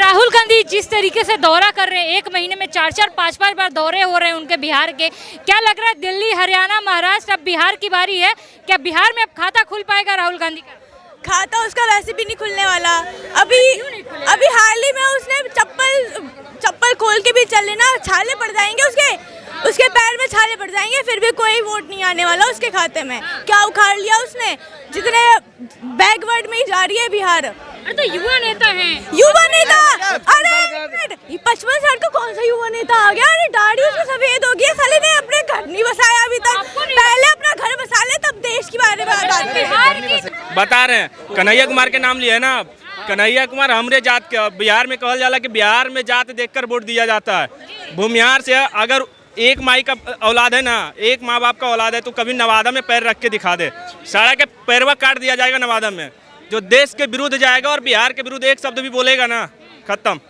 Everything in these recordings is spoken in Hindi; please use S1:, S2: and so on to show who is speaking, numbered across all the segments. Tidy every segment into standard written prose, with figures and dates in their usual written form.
S1: राहुल गांधी जिस तरीके से दौरा कर रहे हैं, एक महीने में 4-4, 5-5 बार दौरे हो रहे हैं उनके बिहार के, क्या लग रहा है दिल्ली, हरियाणा, महाराष्ट्र, अब बिहार की बारी है, क्या बिहार में अब खाता खुल पाएगा राहुल गांधी का?
S2: खाता उसका वैसे भी नहीं खुलने वाला। अभी हाल ही में उसने चप्पल खोल के भी चल लेना, छाले पड़ जाएंगे उसके पैर में छाले पड़ जाएंगे, फिर भी कोई वोट नहीं आने वाला उसके खाते में। क्या उखाड़ लिया उसने, जितने बैकवर्ड में ही जा रही है बिहार।
S1: अरे तो युवा नेता है,
S2: युवा नेता, अरे 55 साल का कौन सा युवा नेता आ गया? अरे दाढ़ी उसकी सफेद हो गई है, साले ने अपने घर नहीं बसाया अभी तक। पहले अपना घर बसा ले तब देश के बारे में बात
S3: बता रहे हैं। कन्हैया कुमार के नाम लिया ना, कन्हैया कुमार हमरे जात के, बिहार में कहल जाला कि बिहार में जात देखकर वोट दिया जाता है। भूमिहार से अगर एक माई का औलाद है ना, एक माँ बाप का औलाद है, तो कभी नवादा में पैर रख के दिखा दे, सारा के पैरवा काट दिया जाएगा नवादा में। जो देश के विरुद्ध जाएगा और बिहार के विरुद्ध एक शब्द भी बोलेगा ना, खत्म,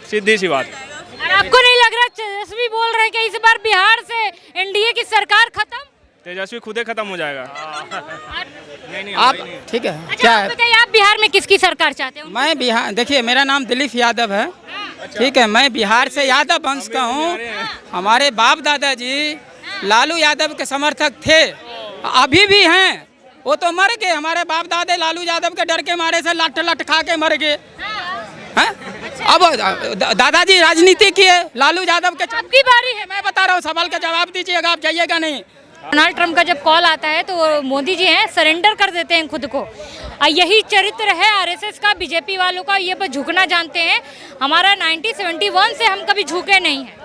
S3: सीधी सी बात।
S1: और आपको नहीं लग रहा तेजस्वी बोल रहे हैं कि इस बार बिहार से एनडीए की सरकार खत्म?
S3: तेजस्वी खुदे खत्म हो जाएगा।
S4: आप ठीक है।
S1: अच्छा,
S4: क्या
S1: आप बताइए, आप बिहार में किसकी सरकार चाहते हैं?
S4: मैं बिहार, देखिए मेरा नाम दिलीप यादव है, ठीक है। मैं बिहार से यादव वंश का हूँ। हमारे बाप दादाजी लालू यादव के समर्थक थे, अभी भी हैं। वो तो मर गए, हमारे बाप दादे लालू यादव के डर के मारे से लट खा के मर गए हैं। अब दादाजी राजनीति किए, लालू यादव के।
S1: आपकी बारी है,
S4: मैं बता रहा हूँ, सवाल का जवाब दीजिएगा, आप जाइएगा नहीं।
S1: डोनाल्ड ट्रम्प का जब कॉल आता है तो मोदी जी हैं सरेंडर कर देते हैं खुद को। यही चरित्र है आरएसएस का, बीजेपी वालों का, ये बस झुकना जानते हैं। हमारा 1971 से हम कभी झुके नहीं हैं।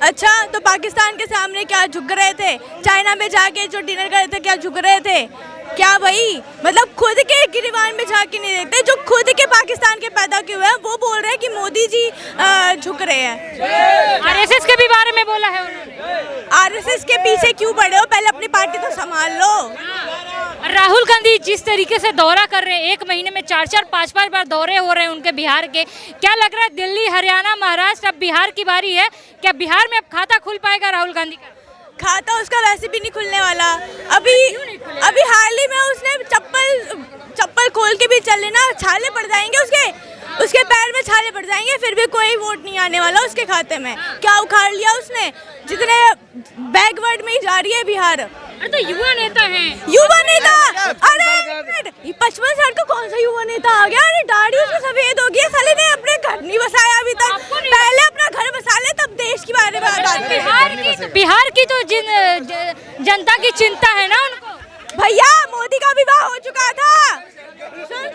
S2: अच्छा, तो पाकिस्तान के सामने क्या झुक रहे थे? चाइना में जाके जो डिनर करे थे क्या झुक रहे थे? क्या भाई, मतलब खुद के गिरबान में झांक के नहीं देखते, जो खुद के पाकिस्तान के पैदा किए हुए हैं वो बोल रहे हैं कि मोदी जी झुक रहे हैं।
S1: आरएसएस के भी बारे में बोला है उन्होंने।
S2: आरएसएस के पीछे क्यों पड़े हो, पहले अपनी पार्टी तो संभाल लो।
S1: राहुल गांधी जिस तरीके से दौरा कर रहे हैं, एक महीने में 4-4, 5-5 बार दौरे हो रहे हैं उनके बिहार के, क्या लग रहा है दिल्ली, हरियाणा, महाराष्ट्र, अब बिहार की बारी है, क्या बिहार में अब खाता खुल पाएगा राहुल गांधी का?
S2: खाता उसका वैसे भी नहीं खुलने वाला। अभी हाल ही में उसने चप्पल खोल के भी चल लेना, छाले पड़ जाएंगे उसके पैर में छाले पड़ जाएंगे, फिर भी कोई वोट नहीं आने वाला उसके खाते में। क्या उखाड़ लिया उसने, जितने बैकवर्ड में ही जा रही है बिहार।
S1: अरे तो युवा नेता है,
S2: युवा नेता, अरे 55 साल का कौन सा युवा नेता आ गया? अरे दाढ़ी उसकी सफेद हो गई है, साले ने अपने घर नहीं बसाया अभी तक। पहले अपना घर बसा ले तब देश के बारे में बात।
S1: बिहार की तो जनता की चिंता है ना उनको।
S2: भैया मोदी का विवाह हो चुका था, सुन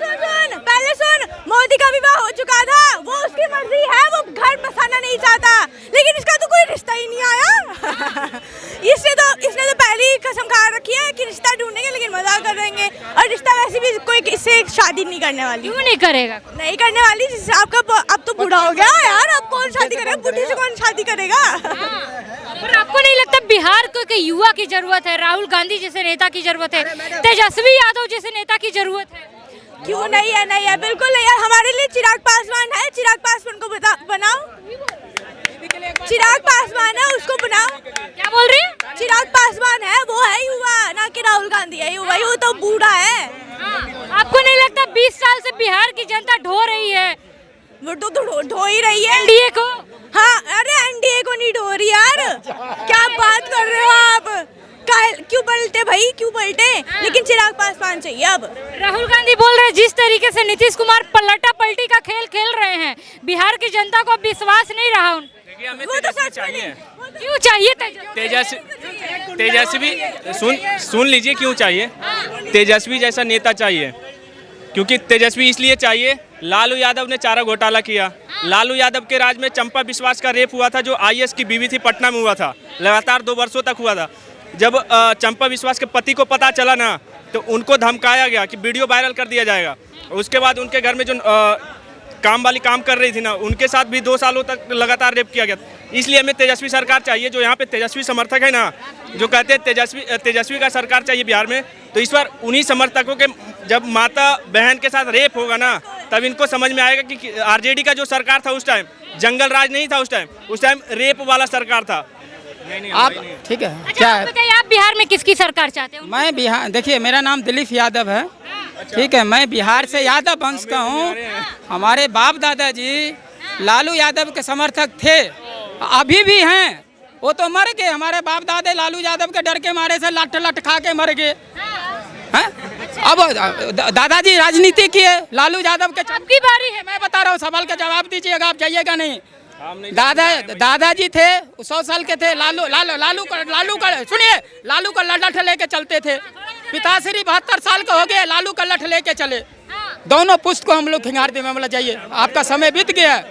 S2: पहले सुन, मोदी का विवाह हो चुका था, वो उसकी मर्जी है, वो घर बसाना नहीं चाहता, लेकिन इसका तो कोई रिश्ता ही नहीं आया। इसने तो पहले ही कसम खा रखी है कि रिश्ता ढूंढेंगे, लेकिन मजाक कर देंगे, और रिश्ता वैसे भी कोई इससे शादी नहीं करने वाली।
S1: क्यों नहीं करेगा?
S2: नहीं करने वाली, आपका अब तो बूढ़ा हो गया यार, अब कौन शादी करेगा? बुढ़ी से कौन शादी करेगा?
S1: पर आपको नहीं लगता बिहार को कि युवा की जरूरत है, राहुल गांधी जैसे नेता की जरूरत है, तेजस्वी यादव जैसे नेता की जरूरत है?
S2: क्यों नहीं है? नहीं है, बिल्कुल नहीं है। हमारे लिए चिराग पासवान है, चिराग पासवान को बनाओ, चिराग पासवान है, उसको बनाओ।
S1: क्या बोल रही है?
S2: चिराग पासवान है, वो है युवा, ना कि राहुल गांधी है युवा, वो तो बूढ़ा है।
S1: आपको नहीं लगता 20 साल से बिहार की जनता ढो रही है?
S2: वो तो ढो ही रही है
S1: एनडीए को।
S2: हाँ, अरे एनडीए को नहीं ढो रही यार, क्या बात कर रहे हो आप? क्यों पलटे भाई, क्यों पलटे? लेकिन चिराग पासवान चाहिए अब।
S1: राहुल गांधी बोल रहे हैं जिस तरीके से नीतीश कुमार पलटा पलटी का खेल खेल रहे हैं, बिहार की जनता को अब विश्वास नहीं रहा उन।
S2: वो तो सच चाहिए।
S1: क्यों चाहिए
S3: तेजस्वी? सुन लीजिए, क्यों चाहिए? तेजस्वी जैसा नेता चाहिए, क्योंकि तेजस्वी इसलिए चाहिए, लालू यादव ने चारा घोटाला किया, लालू यादव के राज में चंपा विश्वास का रेप हुआ था, जो आईएएस की बीवी थी, पटना में हुआ था, लगातार 2 वर्षों तक हुआ था। जब चंपा विश्वास के पति को पता चला ना, तो उनको धमकाया गया कि वीडियो वायरल कर दिया जाएगा। उसके बाद उनके घर में जो काम वाली काम कर रही थी ना, उनके साथ भी 2 सालों तक लगातार रेप किया गया। इसलिए हमें तेजस्वी सरकार चाहिए। जो यहाँ पे तेजस्वी समर्थक है ना, जो कहते हैं तेजस्वी का सरकार चाहिए बिहार में, तो इस बार उन्हीं समर्थकों के जब माता बहन के साथ रेप होगा ना, तब इनको समझ में आएगा कि आरजेडी का जो सरकार था उस टाइम जंगल राज नहीं था, उस टाइम रेप वाला सरकार था।
S4: आप ठीक है।
S1: अच्छा,
S4: क्या
S1: आप बताइए, आप बिहार में किसकी सरकार चाहते हैं?
S4: मैं बिहार, देखिए मेरा नाम दिलीप यादव है, ठीक है। मैं बिहार से यादव वंश का हूँ। हमारे बाप दादाजी लालू यादव के समर्थक थे, अभी भी हैं। वो तो मर गए, हमारे बाप दादे लालू यादव के डर के मारे से लट लट खा के मर गए हैं। अब दादाजी राजनीति किए, लालू यादव के
S1: आपकी बारी है।
S4: मैं बता रहा हूँ, सवाल का जवाब दीजिएगा, आप जाइएगा नहीं। दादाजी थे 100 साल के थे, लालू का सुनिए, लालू का लठ लेके चलते थे। पिताश्री 72 साल का हो गए, लालू का लठ लेके चले। दोनों पुष्ट को हम लोग खिंगारते में बोला जाइए, आपका समय बीत गया,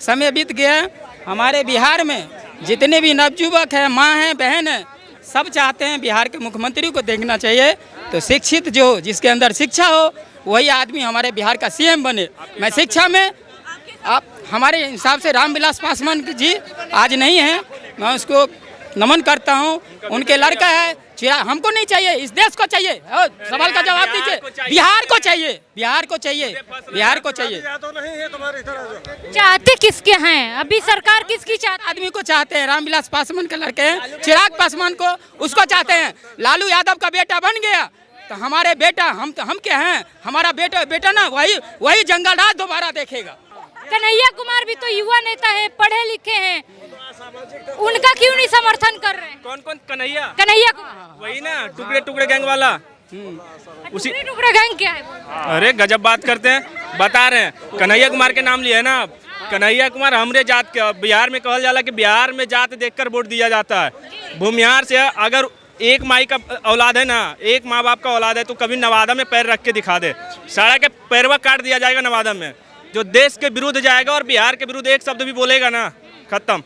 S4: समय बीत गया। हमारे बिहार में जितने भी नवयुवक हैं, माँ हैं, बहन हैं, सब चाहते हैं बिहार के मुख्यमंत्री को देखना चाहिए तो शिक्षित जो जिसके अंदर शिक्षा हो वही आदमी हमारे बिहार का सीएम बने। मैं शिक्षा में आप हमारे हिसाब से रामविलास पासवान जी आज नहीं हैं, मैं उसको नमन करता हूं। उनके लड़का है, हमको नहीं चाहिए, इस देश को चाहिए। सवाल का जवाब दीजिए। बिहार को चाहिए, बिहार को चाहिए, बिहार को चाहिए।
S1: चाहते किसके हैं अभी सरकार, किसकी चाहते?
S4: आदमी को चाहते हैं, रामविलास पासवान के लड़के हैं, चिराग पासवान को, उसको चाहते हैं। लालू यादव का बेटा बन गया तो हमारे बेटा हम क्या हैं, हमारा बेटा ना वही जंगल राज दोबारा देखेगा।
S1: कन्हैया कुमार भी तो युवा नेता है, पढ़े लिखे हैं, उनका क्यों नहीं समर्थन कर रहे हैं?
S3: कौन कन्हैया
S1: कुमार
S3: वही ना, टुकड़े टुकड़े गैंग वाला।
S1: उसी टुकड़े गैंग क्या है?
S3: अरे गजब बात करते हैं, बता रहे हैं। कन्हैया कुमार के नाम लिए है ना। कन्हैया कुमार हमरे जात के, बिहार में कहल जाला कि बिहार में जात देखकर वोट दिया जाता है। भूमिहार से अगर एक माई का औलाद है ना, एक माँ बाप का औलाद है तो कभी नवादा में पैर रख के दिखा दे, सारा के पैरवा काट दिया जाएगा नवादा में। जो देश के विरुद्ध जाएगा और बिहार के विरुद्ध एक शब्द भी बोलेगा ना, खत्म,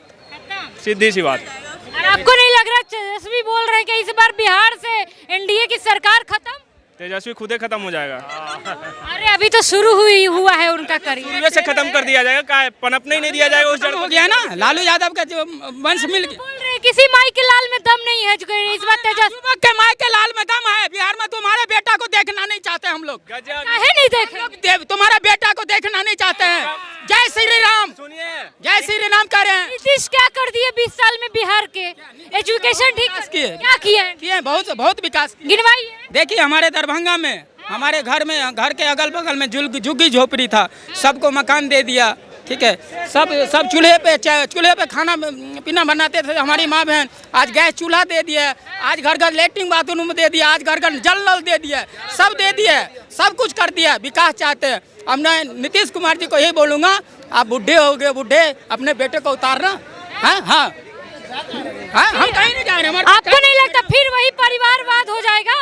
S3: सीधी सी बात।
S1: और आपको नहीं लग रहा तेजस्वी बोल रहे हैं कि इस बार बिहार से एनडीए की सरकार खत्म?
S3: तेजस्वी खुदे खत्म हो जाएगा।
S1: अरे अभी तो शुरू हुआ है उनका करियर,
S3: से खत्म कर दिया जाएगा, का पनपने ही नहीं दिया जाएगा। उस जड़
S4: हो गया ना, लालू यादव का जो वंश मिल गया।
S1: बोल रहे किसी माई के लाल में दम नहीं है, इस बार तेजस्वी
S4: के माई के लाल में दम है। बिहार में तुम्हारे बेटा को देखना नहीं चाहते हम लोग,
S1: काहे नहीं देखे?
S4: तुम्हारा बेटा को देखना नहीं चाहते हैं। जय श्री राम,
S3: सुनिए,
S4: जय श्री राम कह रहे हैं।
S1: नीतीश क्या कर दिए 20 साल में बिहार के? एजुकेशन ठीक
S4: किए,
S1: क्या किए?
S4: बहुत विकास।
S1: गिनवाइए।
S4: देखिए हमारे दरभंगा में, हमारे घर के अगल बगल में झुग्गी झोपड़ी था, सबको मकान दे दिया। ठीक है, सब चूल्हे पे खाना पीना बनाते थे हमारी माँ बहन, आज गैस चूल्हा दे दिया, आज घर घर लेटरिन बाथरूम दे दिया, आज घर घर जल नल दे दिया, सब दे दिया, सब कुछ कर दिया। विकास चाहते हैं। अब मैं नीतीश कुमार जी को यही बोलूँगा, आप बुढ़े हो गए, बुढ़े अपने बेटे को उतारना। हाँ हाँ, हम कहीं नहीं जा रहे।
S1: आपको नहीं लगता फिर वही परिवारवाद हो जाएगा?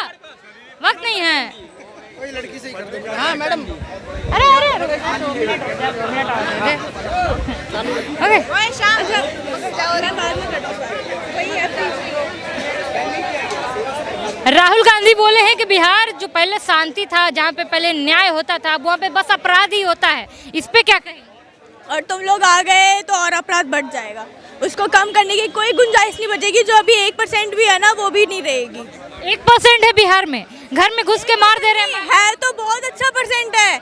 S1: वक्त नहीं है।
S4: हाँ मैडम,
S1: राहुल गांधी बोले हैं कि बिहार जो पहले शांति था, जहाँ पे पहले न्याय होता था, अब वहाँ पे बस अपराध ही होता है। इस पे क्या कहें?
S2: और तुम लोग आ गए तो और अपराध बढ़ जाएगा, उसको कम करने की कोई गुंजाइश नहीं बचेगी। जो अभी 1% भी है ना, वो भी नहीं रहेगी।
S1: 1% है बिहार में, घर में घुस के मार दे रहे
S2: है तो बहुत अच्छा % है।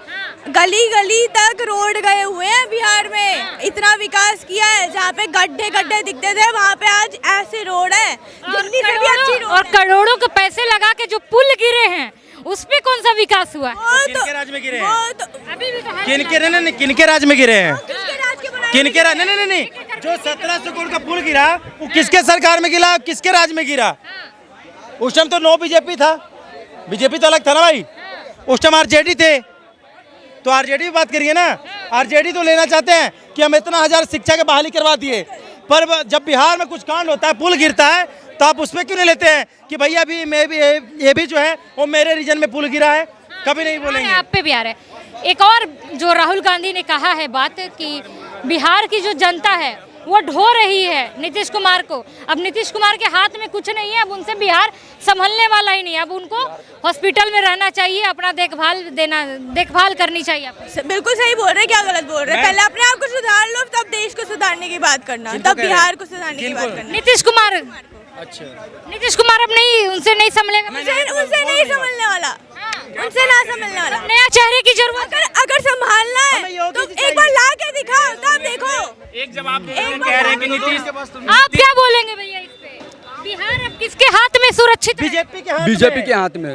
S2: गली गली तक रोड गए हुए हैं बिहार में, इतना विकास किया है। जहाँ पे गड्ढे दिखते थे वहाँ पे आज ऐसे रोड है, दिल्ली से भी अच्छी रोड है।
S1: और करोड़ों के पैसे लगा के जो पुल गिरे हैं उस पे कौन सा विकास हुआ?
S5: किनके राज में गिरे हैं?
S1: अभी भी तो है।
S5: किनके राज में गिरे हैं? किनके राज? नहीं, जो 1700 करोड़ का पुल गिरा वो किसके सरकार में गिरा, किसके राज में गिरा? उस टाइम तो नो बीजेपी था, बीजेपी तो अलग था ना भाई। उस टाइम आरजेडी थे, तो आरजेडी की बात करिए ना। आरजेडी तो लेना चाहते हैं कि हम इतना 1000 शिक्षा के बहाली करवा दिए, पर जब बिहार में कुछ कांड होता है, पुल गिरता है, तो आप उसमें क्यों नहीं लेते हैं कि भैया अभी ये भी जो है वो मेरे रीजन में पुल गिरा है? कभी नहीं बोलेंगे।
S1: आप पे भी आ रहा है। एक और जो राहुल गांधी ने कहा है बात कि बिहार की जो जनता है वो ढो रही है नीतीश कुमार को। अब नीतीश कुमार के हाथ में कुछ नहीं है, अब उनसे बिहार संभलने वाला ही नहीं। अब उनको हॉस्पिटल में रहना चाहिए, अपना देखभाल करनी चाहिए।
S2: बिल्कुल सही बोल रहे, क्या गलत बोल रहे? पहले अपने आप को सुधार लो, तब देश को सुधारने की बात करना, तब बिहार को सुधारने की बात करना।
S1: नीतीश कुमार,
S5: अच्छा,
S1: नीतीश कुमार अब नहीं, उनसे नहीं संभलेगा,
S2: उनसे नहीं संभलने वाला, उनसे ना संभलने वाला।
S1: नया चेहरे की जरूरत।
S2: अगर संभालना है तो एक बार ला के दिखाओ, तब देखो।
S3: एक जवाब कह रहे हैं कि नीतीश,
S1: आप क्या बोलेंगे भैया इस पे? बिहार अब किसके हाथ में सुरक्षित है?
S5: बीजेपी के हाथ में।